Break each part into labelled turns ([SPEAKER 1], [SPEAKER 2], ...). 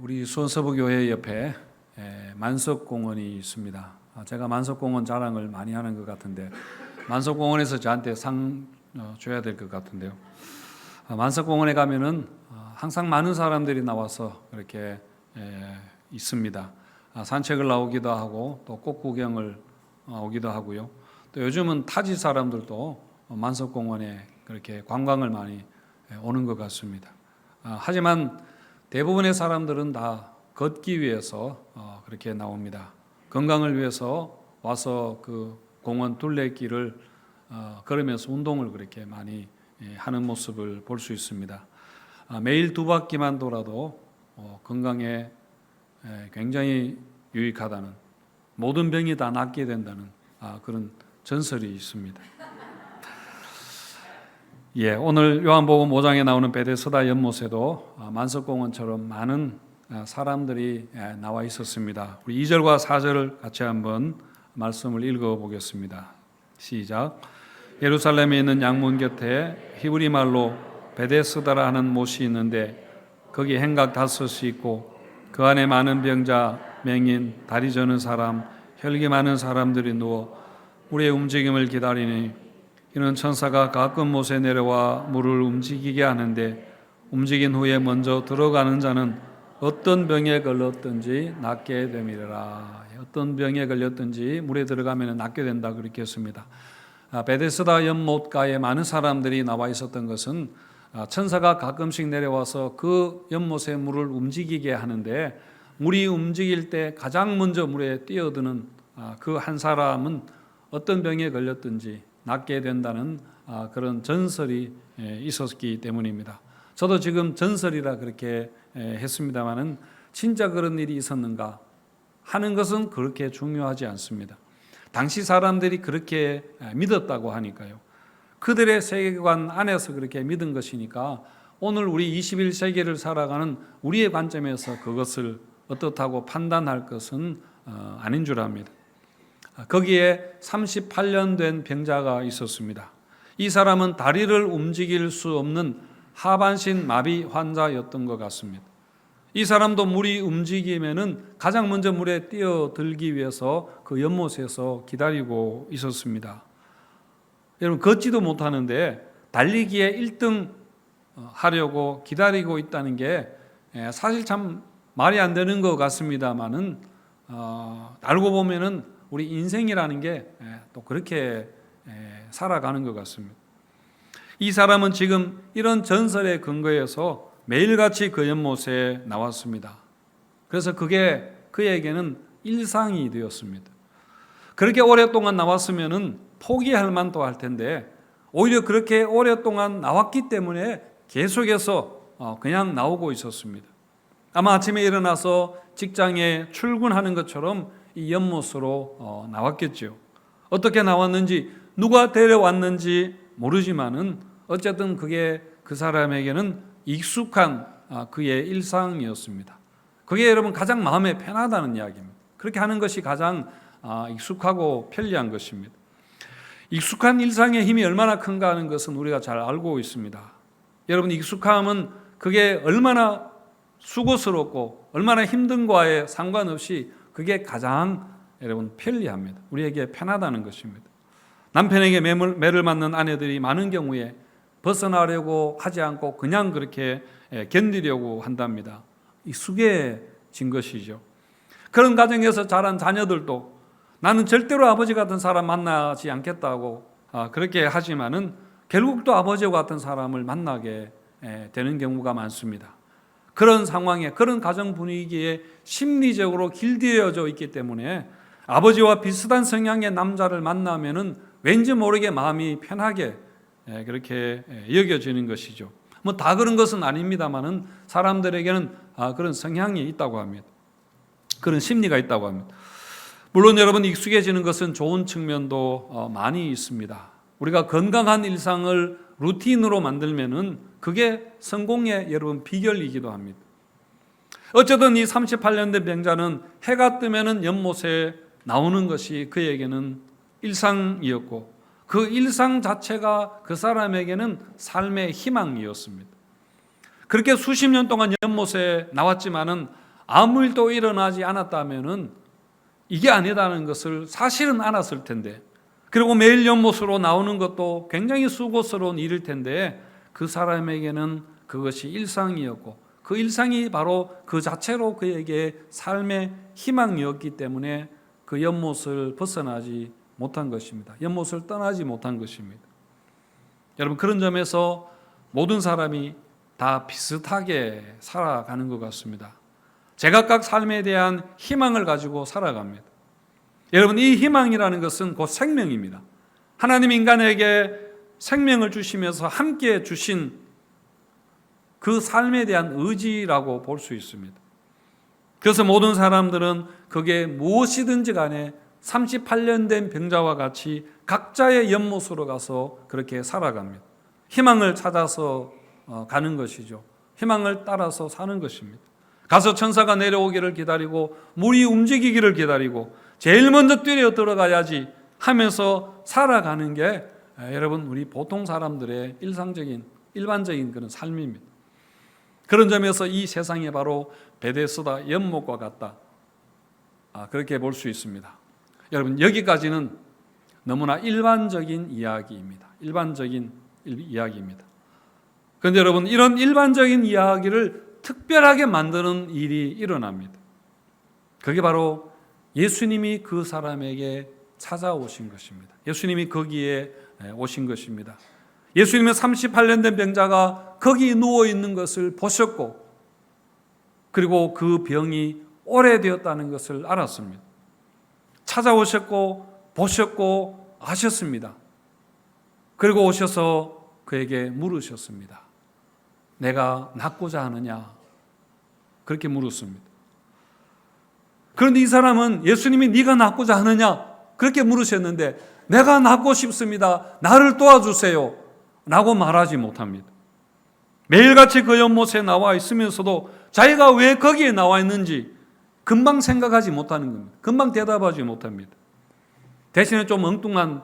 [SPEAKER 1] 우리 수원서부교회 옆에 만석공원이 있습니다. 제가 만석공원 자랑을 많이 하는 것 같은데 만석공원에서 저한테 상 줘야 될 것 같은데요. 만석공원에 가면은 항상 많은 사람들이 나와서 이렇게 있습니다. 산책을 나오기도 하고 또 꽃구경을 오기도 하고요. 또 요즘은 타지 사람들도 만석공원에 그렇게 관광을 많이 오는 것 같습니다. 하지만 대부분의 사람들은 다 걷기 위해서 그렇게 나옵니다. 건강을 위해서 와서 그 공원 둘레길을 걸으면서 운동을 그렇게 많이 하는 모습을 볼 수 있습니다. 매일 2바퀴만 돌아도 건강에 굉장히 유익하다는, 모든 병이 다 낫게 된다는 그런 전설이 있습니다. 오늘 요한복음 5장에 나오는 베데스다 연못에도 만석공원처럼 많은 사람들이 나와 있었습니다. 우리 2절과 4절을 같이 한번 말씀을 읽어보겠습니다. 시작. 예루살렘에 있는 양문 곁에 히브리 말로 베데스다라 하는 못이 있는데 거기 행각 5이 있고 그 안에 많은 병자, 맹인, 다리 저는 사람, 혈기 많은 사람들이 누워 물의 움직임을 기다리니 이는 천사가 가끔 못에 내려와 물을 움직이게 하는데 움직인 후에 먼저 들어가는 자는 어떤 병에 걸렸든지 낫게 됨이라. 어떤 병에 걸렸든지 물에 들어가면 낫게 된다 그렇게 했습니다. 베데스다 연못가에 많은 사람들이 나와 있었던 것은 천사가 가끔씩 내려와서 그 연못의 물을 움직이게 하는데 물이 움직일 때 가장 먼저 물에 뛰어드는 그 한 사람은 어떤 병에 걸렸든지 낫게 된다는 그런 전설이 있었기 때문입니다. 저도 지금 전설이라 그렇게 했습니다마는 진짜 그런 일이 있었는가 하는 것은 그렇게 중요하지 않습니다. 당시 사람들이 그렇게 믿었다고 하니까요. 그들의 세계관 안에서 그렇게 믿은 것이니까 오늘 우리 21세기를 살아가는 우리의 관점에서 그것을 어떻다고 판단할 것은 아닌 줄 압니다. 거기에 38년 된 병자가 있었습니다. 이 사람은 다리를 움직일 수 없는 하반신 마비 환자였던 것 같습니다. 이 사람도 물이 움직이면은 가장 먼저 물에 뛰어들기 위해서 그 연못에서 기다리고 있었습니다. 여러분, 걷지도 못하는데 달리기에 1등 하려고 기다리고 있다는 게 사실 참 말이 안 되는 것 같습니다만은 알고 보면은 우리 인생이라는 게 또 그렇게 살아가는 것 같습니다. 이 사람은 지금 이런 전설의 근거에서 매일같이 그 연못에 나왔습니다. 그래서 그게 그에게는 일상이 되었습니다. 그렇게 오랫동안 나왔으면은 포기할 만도 할 텐데 오히려 그렇게 오랫동안 나왔기 때문에 계속해서 그냥 나오고 있었습니다. 아마 아침에 일어나서 직장에 출근하는 것처럼 이 연못으로 나왔겠죠. 어떻게 나왔는지 누가 데려왔는지 모르지만은 어쨌든 그게 그 사람에게는 익숙한 그의 일상이었습니다. 그게 여러분 가장 마음에 편하다는 이야기입니다. 그렇게 하는 것이 가장 익숙하고 편리한 것입니다. 익숙한 일상의 힘이 얼마나 큰가 하는 것은 우리가 잘 알고 있습니다. 여러분, 익숙함은 그게 얼마나 수고스럽고 얼마나 힘든과에 상관없이 그게 가장 여러분 편리합니다. 우리에게 편하다는 것입니다. 남편에게 매를 맞는 아내들이 많은 경우에 벗어나려고 하지 않고 그냥 그렇게 견디려고 한답니다. 익숙해진 것이죠. 그런 가정에서 자란 자녀들도 나는 절대로 아버지 같은 사람 만나지 않겠다고 그렇게 하지만은 결국 또 아버지와 같은 사람을 만나게 되는 경우가 많습니다. 그런 상황에, 그런 가정 분위기에 심리적으로 길들여져 있기 때문에 아버지와 비슷한 성향의 남자를 만나면은 왠지 모르게 마음이 편하게 그렇게 여겨지는 것이죠. 뭐 다 그런 것은 아닙니다만은 사람들에게는 그런 성향이 있다고 합니다. 그런 심리가 있다고 합니다. 물론 여러분, 익숙해지는 것은 좋은 측면도 많이 있습니다. 우리가 건강한 일상을 루틴으로 만들면은 그게 성공의 여러분 비결이기도 합니다. 어쨌든 이 38년 된 병자는 해가 뜨면은 연못에 나오는 것이 그에게는 일상이었고 그 일상 자체가 그 사람에게는 삶의 희망이었습니다. 그렇게 수십 년 동안 연못에 나왔지만은 아무 일도 일어나지 않았다면은 이게 아니다는 것을 사실은 알았을 텐데, 그리고 매일 연못으로 나오는 것도 굉장히 수고스러운 일일 텐데 그 사람에게는 그것이 일상이었고 그 일상이 바로 그 자체로 그에게 삶의 희망이었기 때문에 그 연못을 벗어나지 못한 것입니다. 연못을 떠나지 못한 것입니다. 여러분, 그런 점에서 모든 사람이 다 비슷하게 살아가는 것 같습니다. 제각각 삶에 대한 희망을 가지고 살아갑니다. 여러분, 이 희망이라는 것은 곧 생명입니다. 하나님 인간에게 생명을 주시면서 함께 주신 그 삶에 대한 의지라고 볼 수 있습니다. 그래서 모든 사람들은 그게 무엇이든지 간에 38년 된 병자와 같이 각자의 연못으로 가서 그렇게 살아갑니다. 희망을 찾아서 가는 것이죠. 희망을 따라서 사는 것입니다. 가서 천사가 내려오기를 기다리고 물이 움직이기를 기다리고 제일 먼저 뛰어 들어가야지 하면서 살아가는 게 여러분, 우리 보통 사람들의 일반적인 그런 삶입니다. 그런 점에서 이 세상이 바로 베데스다 연못과 같다, 그렇게 볼 수 있습니다. 여러분, 여기까지는 너무나 일반적인 이야기입니다. 그런데 여러분, 이런 일반적인 이야기를 특별하게 만드는 일이 일어납니다. 그게 바로 예수님이 그 사람에게 찾아오신 것입니다. 예수님이 거기에 오신 것입니다. 예수님은 38년 된 병자가 거기 누워 있는 것을 보셨고, 그리고 그 병이 오래되었다는 것을 알았습니다. 찾아오셨고 보셨고 아셨습니다. 그리고 오셔서 그에게 물으셨습니다. 내가 낫고자 하느냐? 그렇게 물었습니다. 그런데 이 사람은 예수님이 네가 낫고자 하느냐? 그렇게 물으셨는데 내가 낫고 싶습니다. 나를 도와주세요. 라고 말하지 못합니다. 매일같이 그 연못에 나와 있으면서도 자기가 왜 거기에 나와 있는지 금방 생각하지 못하는 겁니다. 금방 대답하지 못합니다. 대신에 좀 엉뚱한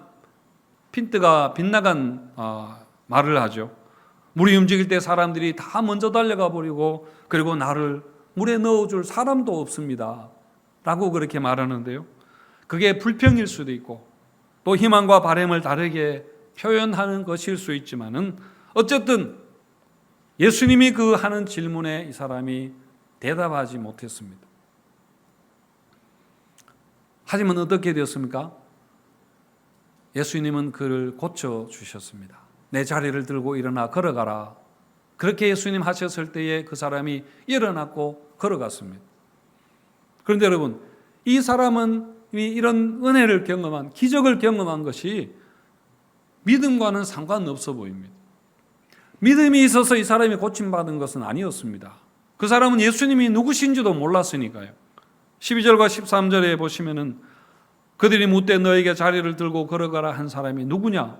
[SPEAKER 1] 핀트가 빗나간 말을 하죠. 물이 움직일 때 사람들이 다 먼저 달려가 버리고 그리고 나를 물에 넣어줄 사람도 없습니다. 라고 그렇게 말하는데요. 그게 불평일 수도 있고 또 희망과 바람을 다르게 표현하는 것일 수 있지만은 어쨌든 예수님이 그 하는 질문에 이 사람이 대답하지 못했습니다. 하지만 어떻게 되었습니까? 예수님은 그를 고쳐주셨습니다. 내 자리를 들고 일어나 걸어가라. 그렇게 예수님 하셨을 때에 그 사람이 일어났고 걸어갔습니다. 그런데 여러분, 이 사람은 이런 은혜를 경험한, 기적을 경험한 것이 믿음과는 상관없어 보입니다. 믿음이 있어서 이 사람이 고침받은 것은 아니었습니다. 그 사람은 예수님이 누구신지도 몰랐으니까요. 12절과 13절에 보시면은 그들이 묻되 너에게 자리를 들고 걸어가라 한 사람이 누구냐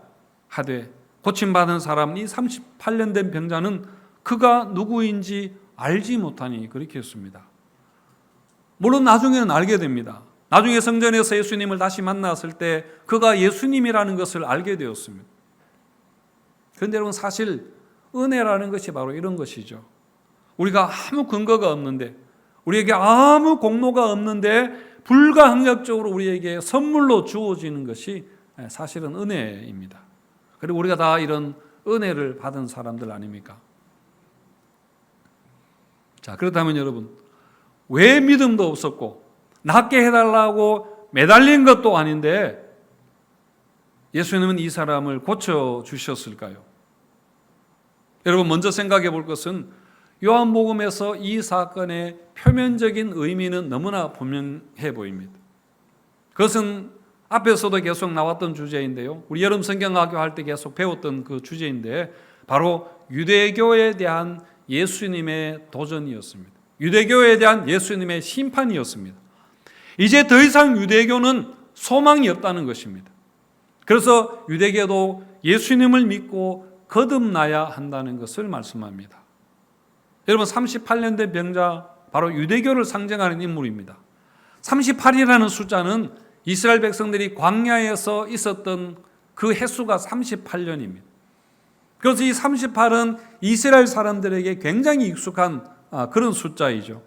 [SPEAKER 1] 하되 고침받은 사람, 이 38년 된 병자는 그가 누구인지 알지 못하니 그렇게 했습니다. 물론 나중에는 알게 됩니다. 나중에 성전에서 예수님을 다시 만났을 때 그가 예수님이라는 것을 알게 되었습니다. 그런데 여러분, 사실 은혜라는 것이 바로 이런 것이죠. 우리가 아무 근거가 없는데, 우리에게 아무 공로가 없는데 불가항력적으로 우리에게 선물로 주어지는 것이 사실은 은혜입니다. 그리고 우리가 다 이런 은혜를 받은 사람들 아닙니까? 자, 그렇다면 여러분, 왜 믿음도 없었고 낫게 해달라고 매달린 것도 아닌데 예수님은 이 사람을 고쳐주셨을까요? 여러분, 먼저 생각해 볼 것은 요한복음에서 이 사건의 표면적인 의미는 너무나 분명해 보입니다. 그것은 앞에서도 계속 나왔던 주제인데요. 우리 여름 성경학교 할 때 계속 배웠던 그 주제인데 바로 유대교에 대한 예수님의 도전이었습니다. 유대교에 대한 예수님의 심판이었습니다. 이제 더 이상 유대교는 소망이 없다는 것입니다. 그래서 유대교도 예수님을 믿고 거듭나야 한다는 것을 말씀합니다. 여러분, 38년 된 병자, 바로 유대교를 상징하는 인물입니다. 38이라는 숫자는 이스라엘 백성들이 광야에서 있었던 그 횟수가 38년입니다. 그래서 이 38은 이스라엘 사람들에게 굉장히 익숙한 그런 숫자이죠.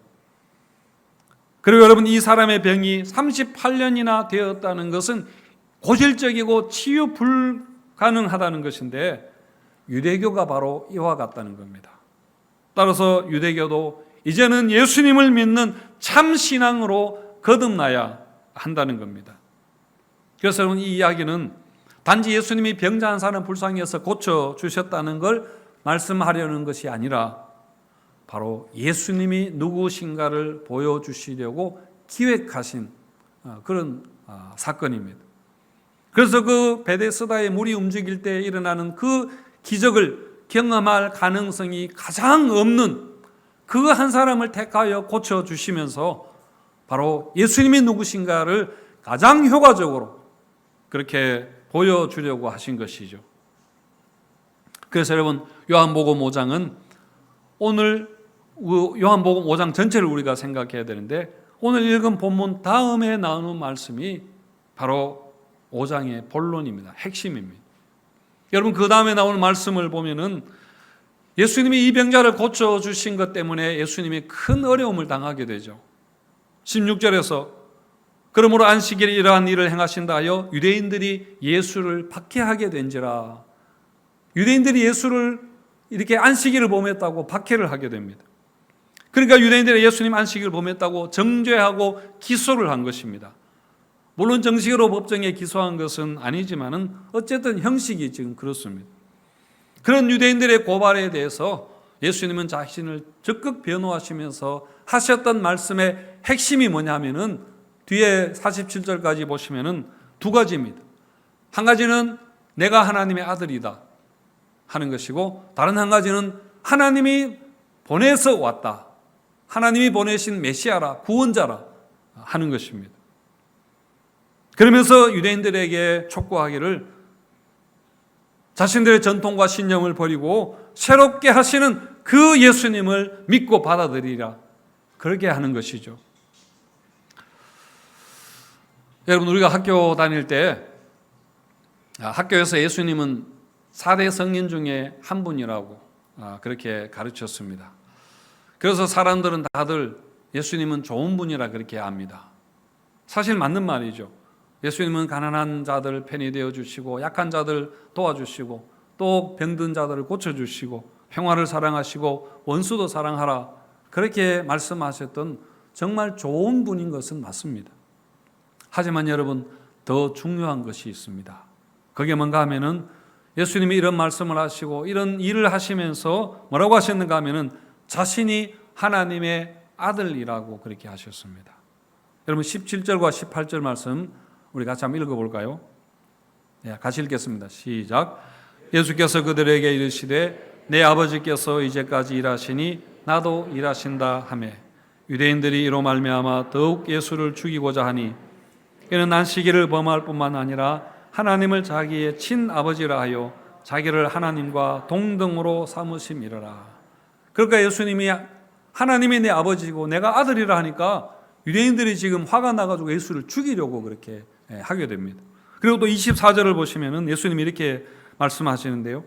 [SPEAKER 1] 그리고 여러분, 이 사람의 병이 38년이나 되었다는 것은 고질적이고 치유 불가능하다는 것인데, 유대교가 바로 이와 같다는 겁니다. 따라서 유대교도 이제는 예수님을 믿는 참 신앙으로 거듭나야 한다는 겁니다. 그래서 여러분, 이 이야기는 단지 예수님이 병자 한 사람 불쌍해서 고쳐주셨다는 걸 말씀하려는 것이 아니라 바로 예수님이 누구신가를 보여주시려고 기획하신 그런 사건입니다. 그래서 그 베데스다의 물이 움직일 때 일어나는 그 기적을 경험할 가능성이 가장 없는 그 한 사람을 택하여 고쳐주시면서 바로 예수님이 누구신가를 가장 효과적으로 그렇게 보여주려고 하신 것이죠. 그래서 여러분, 요한복음 5장은 오늘 요한복음 5장 전체를 우리가 생각해야 되는데, 오늘 읽은 본문 다음에 나오는 말씀이 바로 5장의 본론입니다. 핵심입니다. 여러분, 그 다음에 나오는 말씀을 보면은 예수님이 이 병자를 고쳐주신 것 때문에 예수님이 큰 어려움을 당하게 되죠. 16절에서 그러므로 안식일에 이러한 일을 행하신다 하여 유대인들이 예수를 박해하게 된지라. 유대인들이 예수를 이렇게 안식일을 범했다고 박해를 하게 됩니다. 그러니까 유대인들이 예수님 안식일을 범했다고 정죄하고 기소를 한 것입니다. 물론 정식으로 법정에 기소한 것은 아니지만은 어쨌든 형식이 지금 그렇습니다. 그런 유대인들의 고발에 대해서 예수님은 자신을 적극 변호하시면서 하셨던 말씀의 핵심이 뭐냐면은 뒤에 47절까지 보시면은 두 가지입니다. 한 가지는 내가 하나님의 아들이다 하는 것이고, 다른 한 가지는 하나님이 보내서 왔다, 하나님이 보내신 메시아라, 구원자라 하는 것입니다. 그러면서 유대인들에게 촉구하기를 자신들의 전통과 신념을 버리고 새롭게 하시는 그 예수님을 믿고 받아들이라, 그렇게 하는 것이죠. 여러분, 우리가 학교 다닐 때 학교에서 예수님은 4대 성인 중에 한 분이라고 그렇게 가르쳤습니다. 그래서 사람들은 다들 예수님은 좋은 분이라 그렇게 압니다. 사실 맞는 말이죠. 예수님은 가난한 자들 편이 되어주시고, 약한 자들 도와주시고, 또 병든 자들을 고쳐주시고, 평화를 사랑하시고, 원수도 사랑하라, 그렇게 말씀하셨던 정말 좋은 분인 것은 맞습니다. 하지만 여러분, 더 중요한 것이 있습니다. 그게 뭔가 하면은 예수님이 이런 말씀을 하시고 이런 일을 하시면서 뭐라고 하셨는가 하면은 자신이 하나님의 아들이라고 그렇게 하셨습니다. 여러분, 17절과 18절 말씀 우리 같이 한번 읽어볼까요? 네, 같이 읽겠습니다. 시작. 예수께서 그들에게 이르시되 내 아버지께서 이제까지 일하시니 나도 일하신다 하매, 유대인들이 이로 말미암아 더욱 예수를 죽이고자 하니 이는 안식일을 범할 뿐만 아니라 하나님을 자기의 친아버지라 하여 자기를 하나님과 동등으로 삼으심이라. 그러니까 예수님이 하나님이 내 아버지고 내가 아들이라 하니까 유대인들이 지금 화가 나가지고 예수를 죽이려고 그렇게 하게 됩니다. 그리고 또 24절을 보시면은 예수님이 이렇게 말씀하시는데요.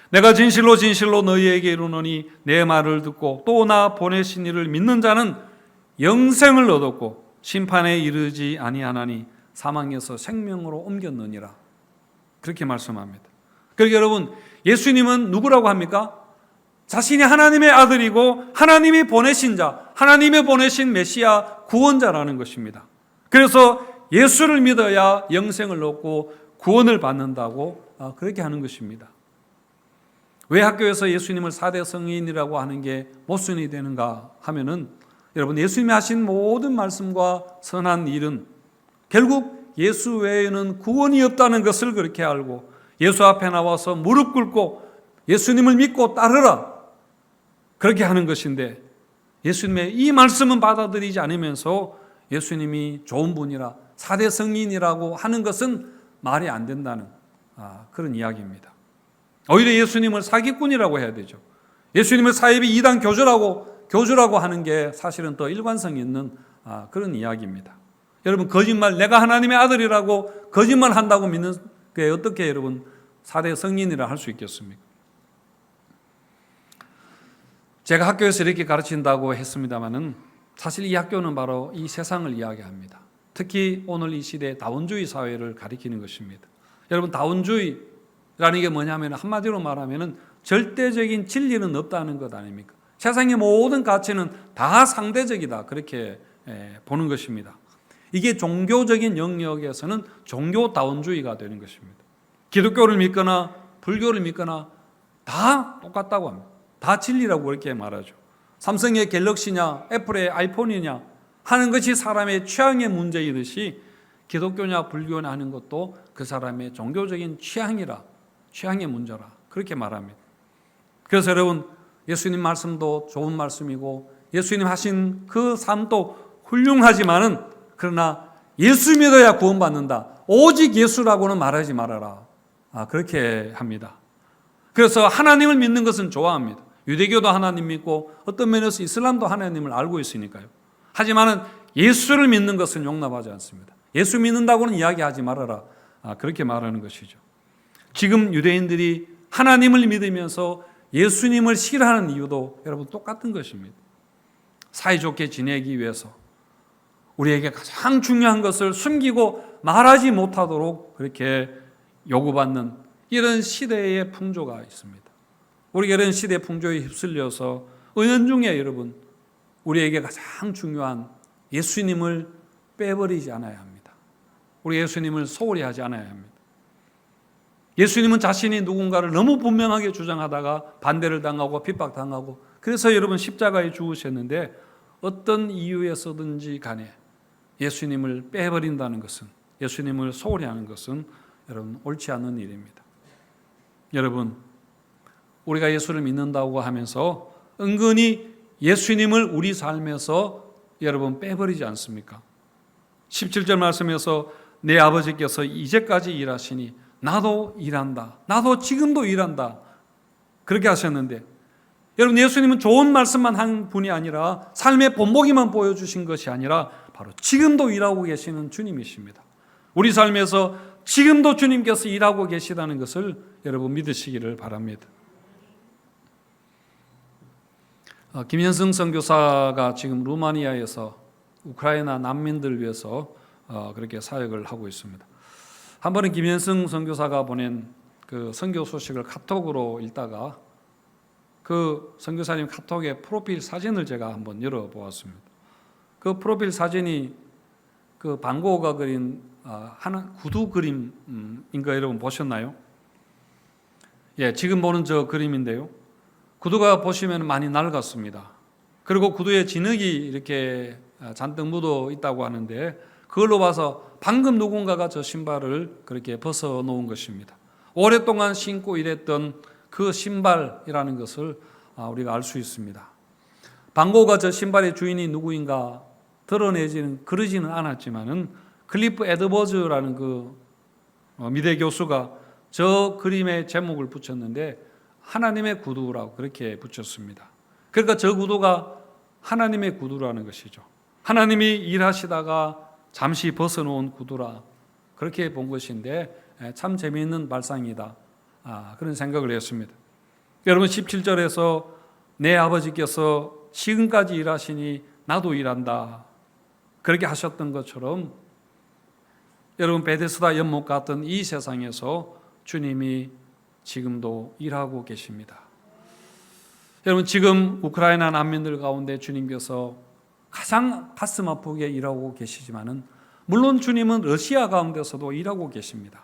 [SPEAKER 1] 내가 진실로 진실로 너희에게 이르노니 내 말을 듣고 또 나 보내신 이를 믿는 자는 영생을 얻었고 심판에 이르지 아니하나니 사망에서 생명으로 옮겼느니라. 그렇게 말씀합니다. 그러니까 여러분, 예수님은 누구라고 합니까? 자신이 하나님의 아들이고 하나님이 보내신 자, 하나님의 보내신 메시아 구원자라는 것입니다. 그래서 예수를 믿어야 영생을 얻고 구원을 받는다고 그렇게 하는 것입니다. 왜 학교에서 예수님을 4대 성인이라고 하는 게 모순이 되는가 하면은, 여러분, 예수님이 하신 모든 말씀과 선한 일은 결국 예수 외에는 구원이 없다는 것을 그렇게 알고 예수 앞에 나와서 무릎 꿇고 예수님을 믿고 따르라, 그렇게 하는 것인데, 예수님의 이 말씀은 받아들이지 않으면서 예수님이 좋은 분이라 4대 성인이라고 하는 것은 말이 안 된다는 그런 이야기입니다. 오히려 예수님을 사기꾼이라고 해야 되죠. 예수님을 사이비 이단 교주라고 하는 게 사실은 더 일관성 있는 그런 이야기입니다. 여러분, 거짓말, 내가 하나님의 아들이라고 거짓말 한다고 믿는 게 어떻게 여러분 4대 성인이라 할 수 있겠습니까? 제가 학교에서 이렇게 가르친다고 했습니다마는 사실 이 학교는 바로 이 세상을 이야기합니다. 특히 오늘 이 시대의 다원주의 사회를 가리키는 것입니다. 여러분, 다원주의라는 게 뭐냐면 한마디로 말하면 절대적인 진리는 없다는 것 아닙니까? 세상의 모든 가치는 다 상대적이다, 그렇게 보는 것입니다. 이게 종교적인 영역에서는 종교다원주의가 되는 것입니다. 기독교를 믿거나 불교를 믿거나 다 똑같다고 합니다. 다 진리라고 그렇게 말하죠. 삼성의 갤럭시냐 애플의 아이폰이냐 하는 것이 사람의 취향의 문제이듯이 기독교냐 불교냐 하는 것도 그 사람의 종교적인 취향의 문제라, 그렇게 말합니다. 그래서 여러분, 예수님 말씀도 좋은 말씀이고 예수님 하신 그 삶도 훌륭하지만은 그러나 예수 믿어야 구원받는다, 오직 예수라고는 말하지 말아라, 그렇게 합니다. 그래서 하나님을 믿는 것은 좋아합니다. 유대교도 하나님 믿고 어떤 면에서 이슬람도 하나님을 알고 있으니까요. 하지만은 예수를 믿는 것은 용납하지 않습니다. 예수 믿는다고는 이야기하지 말아라, 그렇게 말하는 것이죠. 지금 유대인들이 하나님을 믿으면서 예수님을 싫어하는 이유도 여러분 똑같은 것입니다. 사이좋게 지내기 위해서 우리에게 가장 중요한 것을 숨기고 말하지 못하도록 그렇게 요구받는 이런 시대의 풍조가 있습니다. 우리가 이런 시대의 풍조에 휩쓸려서 은연중에 여러분, 우리에게 가장 중요한 예수님을 빼버리지 않아야 합니다. 우리 예수님을 소홀히 하지 않아야 합니다. 예수님은 자신이 누군가를 너무 분명하게 주장하다가 반대를 당하고 핍박당하고, 그래서 여러분 십자가에 죽으셨는데 어떤 이유에서든지 간에 예수님을 빼버린다는 것은, 예수님을 소홀히 하는 것은 여러분 옳지 않은 일입니다. 여러분, 우리가 예수를 믿는다고 하면서 은근히 예수님을 우리 삶에서 여러분 빼버리지 않습니까? 17절 말씀에서 내 아버지께서 이제까지 일하시니 나도 일한다, 나도 지금도 일한다, 그렇게 하셨는데, 여러분, 예수님은 좋은 말씀만 한 분이 아니라 삶의 본보기만 보여주신 것이 아니라 바로 지금도 일하고 계시는 주님이십니다. 우리 삶에서 지금도 주님께서 일하고 계시다는 것을 여러분 믿으시기를 바랍니다. 김현승 선교사가 지금 루마니아에서 우크라이나 난민들을 위해서 그렇게 사역을 하고 있습니다. 한 번은 김현승 선교사가 보낸 그 선교 소식을 카톡으로 읽다가 그 선교사님 카톡의 프로필 사진을 제가 한번 열어보았습니다. 그 프로필 사진이 그 반고가 그린 하나 구두 그림인 거 여러분 보셨나요? 예, 지금 보는 저 그림인데요. 구두가 보시면 많이 낡았습니다. 그리고 구두에 진흙이 이렇게 잔뜩 묻어 있다고 하는데, 그걸로 봐서 방금 누군가가 저 신발을 그렇게 벗어 놓은 것입니다. 오랫동안 신고 일했던 그 신발이라는 것을 우리가 알 수 있습니다. 반고가 저 신발의 주인이 누구인가 그러지는 않았지만은 클리프 에드워즈라는 그 미대 교수가 저 그림의 제목을 붙였는데 하나님의 구두라고 그렇게 붙였습니다. 그러니까 저 구두가 하나님의 구두라는 것이죠. 하나님이 일하시다가 잠시 벗어놓은 구두라, 그렇게 본 것인데 참 재미있는 발상이다, 그런 생각을 했습니다. 여러분, 17절에서 내 아버지께서 지금까지 일하시니 나도 일한다, 그렇게 하셨던 것처럼 여러분 베데스다 연못 같은 이 세상에서 주님이 지금도 일하고 계십니다. 여러분, 지금 우크라이나 난민들 가운데 주님께서 가장 가슴 아프게 일하고 계시지만은 물론 주님은 러시아 가운데서도 일하고 계십니다.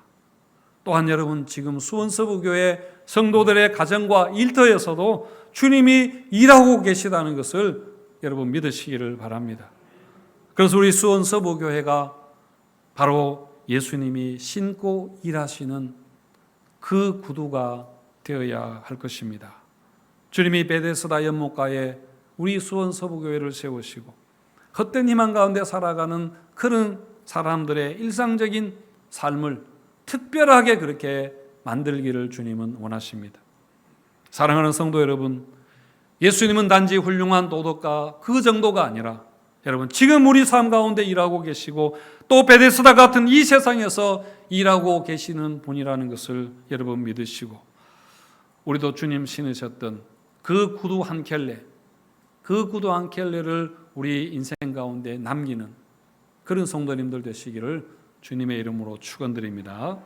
[SPEAKER 1] 또한 여러분, 지금 수원서부교회 성도들의 가정과 일터에서도 주님이 일하고 계시다는 것을 여러분 믿으시기를 바랍니다. 그래서 우리 수원서부교회가 바로 예수님이 신고 일하시는 그 구두가 되어야 할 것입니다. 주님이 베데스다 연못가에 우리 수원서부교회를 세우시고 헛된 희망 가운데 살아가는 그런 사람들의 일상적인 삶을 특별하게 그렇게 만들기를 주님은 원하십니다. 사랑하는 성도 여러분, 예수님은 단지 훌륭한 도덕가 그 정도가 아니라 여러분 지금 우리 삶 가운데 일하고 계시고 또 베데스다 같은 이 세상에서 일하고 계시는 분이라는 것을 여러분 믿으시고 우리도 주님 신으셨던 그 구두 한 켤레, 그 구도한 켤레를 우리 인생 가운데 남기는 그런 성도님들 되시기를 주님의 이름으로 축원드립니다.